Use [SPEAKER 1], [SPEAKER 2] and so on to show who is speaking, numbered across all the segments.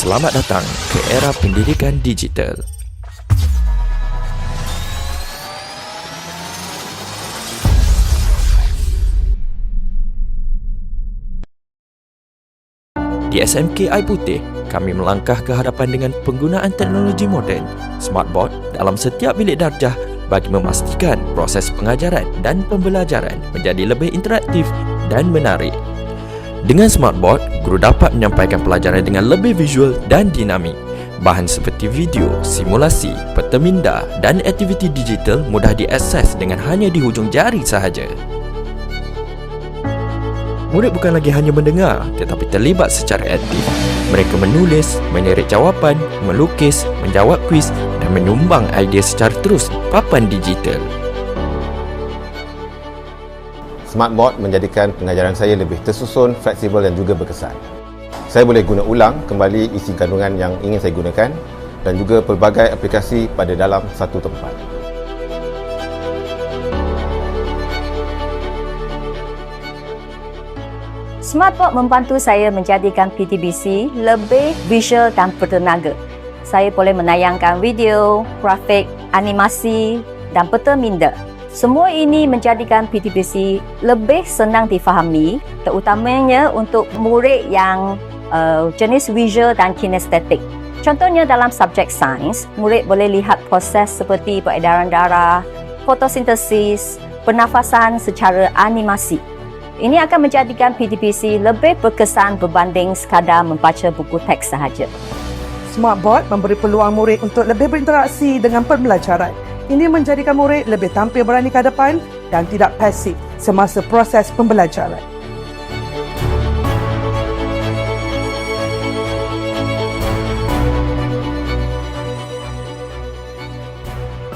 [SPEAKER 1] Selamat datang ke era pendidikan digital. Di SMK Air Putih, kami melangkah ke hadapan dengan penggunaan teknologi moden, smartboard dalam setiap bilik darjah bagi memastikan proses pengajaran dan pembelajaran menjadi lebih interaktif dan menarik. Dengan smartboard, guru dapat menyampaikan pelajaran dengan lebih visual dan dinamik. Bahan seperti video, simulasi, peta minda dan aktiviti digital mudah diakses dengan hanya di hujung jari sahaja. Murid bukan lagi hanya mendengar tetapi terlibat secara aktif. Mereka menulis, menyeret jawapan, melukis, menjawab kuis dan menyumbang idea secara terus di papan digital.
[SPEAKER 2] Smartboard menjadikan pengajaran saya lebih tersusun, fleksibel dan juga berkesan. Saya boleh guna ulang kembali isi kandungan yang ingin saya gunakan dan juga pelbagai aplikasi pada dalam satu tempat.
[SPEAKER 3] Smartboard membantu saya menjadikan PTBC lebih visual dan bertenaga. Saya boleh menayangkan video, grafik, animasi dan peta minda. Semua ini menjadikan PTBC lebih senang difahami, terutamanya untuk murid yang jenis visual dan kinestetik. Contohnya dalam subjek sains, murid boleh lihat proses seperti peredaran darah, fotosintesis, pernafasan secara animasi. Ini akan menjadikan PTBC lebih berkesan berbanding sekadar membaca buku teks sahaja.
[SPEAKER 4] Smartboard memberi peluang murid untuk lebih berinteraksi dengan pembelajaran. Ini menjadikan murid lebih tampil berani ke hadapan dan tidak pasif semasa proses pembelajaran.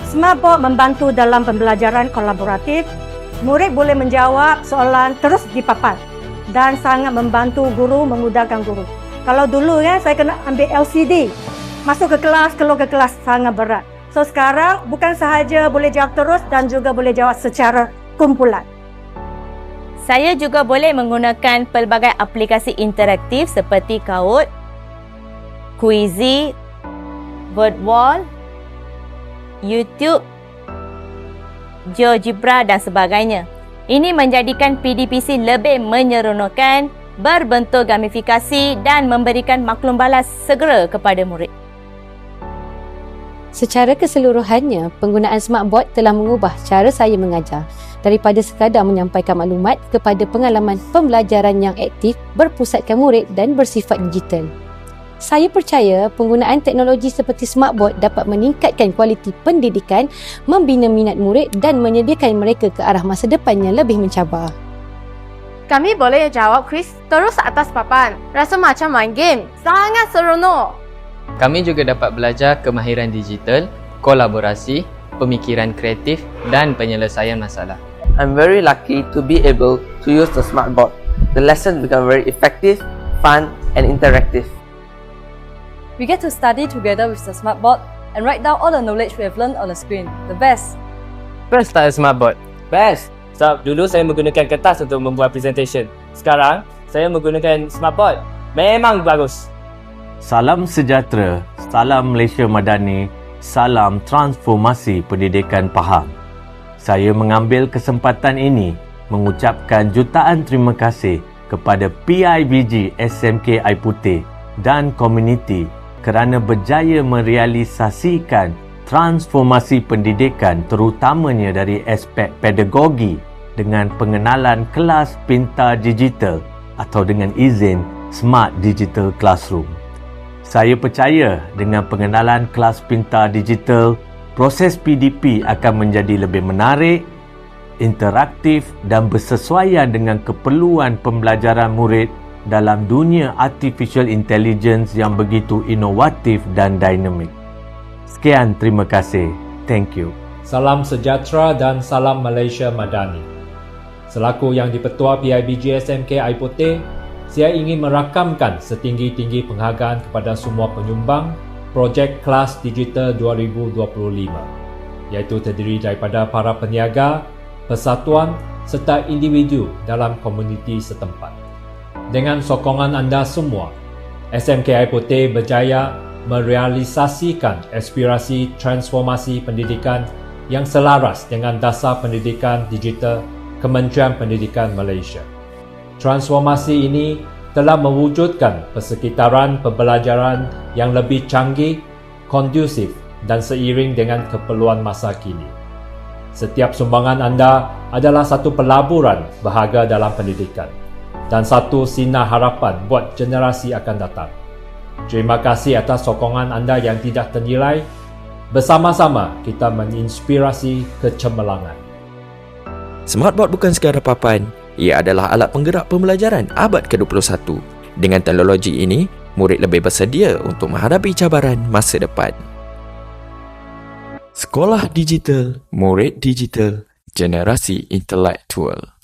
[SPEAKER 5] Smartboard membantu dalam pembelajaran kolaboratif. Murid boleh menjawab soalan terus di papan dan sangat membantu guru memudahkan guru. Kalau dulu saya kena ambil LCD, masuk ke kelas, keluar ke kelas sangat berat. So sekarang bukan sahaja boleh jawab terus dan juga boleh jawab secara kumpulan.
[SPEAKER 6] Saya juga boleh menggunakan pelbagai aplikasi interaktif seperti Kahoot, Quizizz, Wordwall, YouTube, GeoGebra dan sebagainya. Ini menjadikan PDPC lebih menyeronokkan, berbentuk gamifikasi dan memberikan maklum balas segera kepada murid.
[SPEAKER 7] Secara keseluruhannya, penggunaan smartboard telah mengubah cara saya mengajar daripada sekadar menyampaikan maklumat kepada pengalaman pembelajaran yang aktif, berpusatkan murid dan bersifat digital. Saya percaya penggunaan teknologi seperti smartboard dapat meningkatkan kualiti pendidikan, membina minat murid dan menyediakan mereka ke arah masa depan yang lebih mencabar.
[SPEAKER 8] Kami boleh jawab kuis terus atas papan. Rasa macam main game. Sangat seronok.
[SPEAKER 9] Kami juga dapat belajar kemahiran digital, kolaborasi, pemikiran kreatif dan penyelesaian masalah.
[SPEAKER 10] I'm very lucky to be able to use the smartboard. The lessons become very effective, fun and interactive.
[SPEAKER 11] We get to study together with the smartboard and write down all the knowledge we have learned on the screen. The best.
[SPEAKER 9] Best tak smartboard?
[SPEAKER 10] Best!
[SPEAKER 9] Sebab dulu saya menggunakan kertas untuk membuat presentation. Sekarang, saya menggunakan smartboard. Memang bagus.
[SPEAKER 12] Salam sejahtera, salam Malaysia Madani, salam transformasi pendidikan faham. Saya mengambil kesempatan ini mengucapkan jutaan terima kasih kepada PIBG SMK Air Putih dan komuniti kerana berjaya merealisasikan transformasi pendidikan terutamanya dari aspek pedagogi dengan pengenalan kelas pintar digital atau dengan izin Smart Digital Classroom. Saya percaya dengan pengenalan kelas pintar digital, proses PDP akan menjadi lebih menarik, interaktif dan bersesuaian dengan keperluan pembelajaran murid dalam dunia artificial intelligence yang begitu inovatif dan dinamik. Sekian, terima kasih. Thank you.
[SPEAKER 13] Salam sejahtera dan salam Malaysia Madani. Selaku Yang di-Pertua PIBG SMK Air Putih, saya ingin merakamkan setinggi-tinggi penghargaan kepada semua penyumbang projek Kelas Digital 2025, iaitu terdiri daripada para peniaga, persatuan serta individu dalam komuniti setempat. Dengan sokongan anda semua, SMKI Puteh berjaya merealisasikan aspirasi transformasi pendidikan yang selaras dengan dasar pendidikan digital Kementerian Pendidikan Malaysia. Transformasi ini telah mewujudkan persekitaran pembelajaran yang lebih canggih, kondusif dan seiring dengan keperluan masa kini. Setiap sumbangan anda adalah satu pelaburan berharga dalam pendidikan dan satu sinar harapan buat generasi akan datang. Terima kasih atas sokongan anda yang tidak ternilai. Bersama-sama kita menginspirasi kecemerlangan.
[SPEAKER 1] Smartboard bukan sekadar papan, ia adalah alat penggerak pembelajaran abad ke-21. Dengan teknologi ini, murid lebih bersedia untuk menghadapi cabaran masa depan. Sekolah digital, murid digital, generasi intelektual.